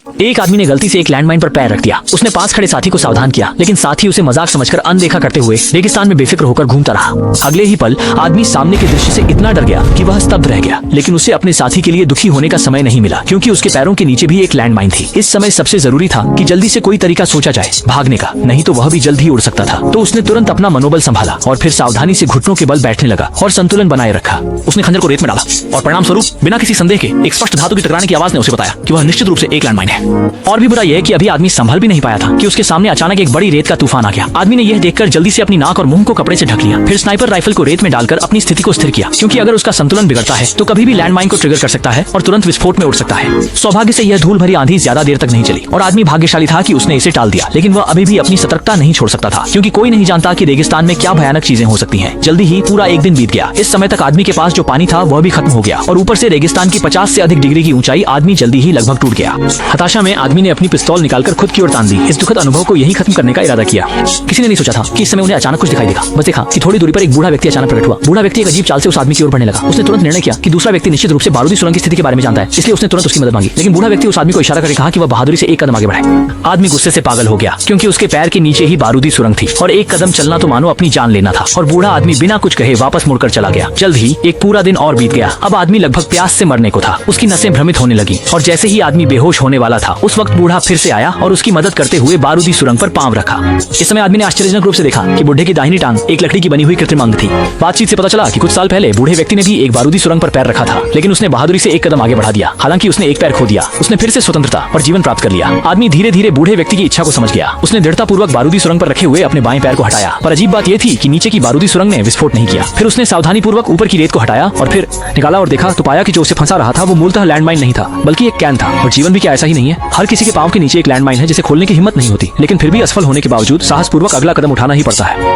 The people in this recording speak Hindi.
एक आदमी ने गलती से एक लैंडमाइन पर पैर रख दिया। उसने पास खड़े साथी को सावधान किया, लेकिन साथी उसे मजाक समझकर अनदेखा करते हुए रेगिस्तान में बेफिक्र होकर घूमता रहा। अगले ही पल आदमी सामने के दृश्य से इतना डर गया कि वह स्तब्ध रह गया। लेकिन उसे अपने साथी के लिए दुखी होने का समय नहीं मिला, क्योंकि उसके पैरों के नीचे भी एक लैंडमाइन थी। इस समय सबसे जरूरी था कि जल्दी से कोई तरीका सोचा जाए भागने का, नहीं तो वह भी जल्द ही उड़ सकता था। तो उसने तुरंत अपना मनोबल संभाला और फिर सावधानी से घुटनों के बल बैठने लगा और संतुलन बनाए रखा। उसने खंजर को रेत में डाला और परिणाम स्वरूप बिना किसी संदेह के एक स्पष्ट धातु की टकराने की आवाज ने उसे बताया कि वह निश्चित रूप से एक लैंडमाइन है। और भी बुरा यह कि अभी आदमी संभल भी नहीं पाया था कि उसके सामने अचानक एक बड़ी रेत का तूफान आ गया। आदमी ने यह देखकर जल्दी से अपनी नाक और मुंह को कपड़े से ढक लिया। फिर स्नाइपर राइफल को रेत में डालकर अपनी स्थिति को स्थिर किया, क्योंकि अगर उसका संतुलन बिगड़ता है तो कभी भी लैंडमाइन को ट्रिगर कर सकता है और तुरंत विस्फोट में उड़ सकता है। सौभाग्य से यह धूल भरी आंधी ज्यादा देर तक नहीं चली और आदमी भाग्यशाली था कि उसने इसे टाल दिया। लेकिन वह अभी भी अपनी सतर्कता नहीं छोड़ सकता था, क्योंकि कोई नहीं जानता कि रेगिस्तान में क्या भयानक चीजें हो सकती हैं। जल्दी ही पूरा एक दिन बीत गया। इस समय तक आदमी के पास जो पानी था वह भी खत्म हो गया और ऊपर से रेगिस्तान की 50 से अधिक डिग्री की ऊंचाई। आदमी जल्दी ही लगभग टूट गया। हताशा में आदमी ने अपनी पिस्तौल निकालकर खुद की ओर तान दी। इस दुखद अनुभव को यही खत्म करने का इरादा किया। किसी ने नहीं सोचा था कि इस समय उन्हें अचानक कुछ दिखाई देगा। बस देखा कि थोड़ी दूरी पर एक बूढ़ा व्यक्ति अचानक प्रकट हुआ। बूढ़ा व्यक्ति एक अजीब चाल से उस आदमी की ओर बढ़ने लगा। उसने तुरंत निर्णय किया कि दूसरा व्यक्ति निश्चित रूप से बारूदी सुरंग की स्थिति के बारे में जानता है, इसलिए उसने तुरंत उसकी मदद मांगी। लेकिन बूढ़ा व्यक्ति उस आदमी को इशारा करके कहा कि वह बहादुरी से एक कदम आगे बढ़े। आदमी गुस्से से पागल हो गया, क्योंकि उसके पैर के नीचे ही बारूदी सुरंग थी और एक कदम चलना तो मानो अपनी जान लेना था। और बूढ़ा आदमी बिना कुछ कहे वापस मुड़कर चला गया। जल्द ही एक पूरा दिन और बीत गया। अब आदमी लगभग प्यास से मरने को था। उसकी नसें भ्रमित होने लगी और जैसे ही आदमी बेहोश होने वाला था, उस वक्त बूढ़ा फिर से आया और उसकी मदद करते हुए बारूदी सुरंग पर पांव रखा। इस समय आदमी ने आश्चर्यजनक रूप से देखा कि बूढ़े की दाहिनी टांग एक लकड़ी की बनी हुई कृत्रिम अंग थी। बातचीत से पता चला कि कुछ साल पहले बूढ़े व्यक्ति ने भी एक बारूदी सुरंग पर पैर रखा था, लेकिन उसने बहादुरी से एक कदम आगे बढ़ा दिया। हालांकि उसने एक पैर खो दिया, उसने फिर से स्वतंत्रता और जीवन प्राप्त कर लिया। आदमी धीरे धीरे बूढ़े व्यक्ति की इच्छा को समझ गया। उसने दृढ़ता पूर्वक बारूदी सुरंग पर रखे हुए अपने बाएं पैर को हटाया, पर अजीब बात यह थी कि नीचे की बारूदी सुरंग ने विस्फोट नहीं किया। फिर उसने सावधानी पूर्वक ऊपर की रेत को हटाया और फिर निकाला और देखा तो पाया कि जो उसे फंसा रहा था वो मूलतः लैंडमाइन नहीं था, बल्कि एक कैन था। और जीवन भी क्या ऐसा ही नहीं है? हर किसी के पांव के नीचे एक लैंडमाइन है जिसे खोलने की हिम्मत नहीं होती, लेकिन फिर भी असफल होने के बावजूद साहसपूर्वक अगला कदम उठाना ही पड़ता है।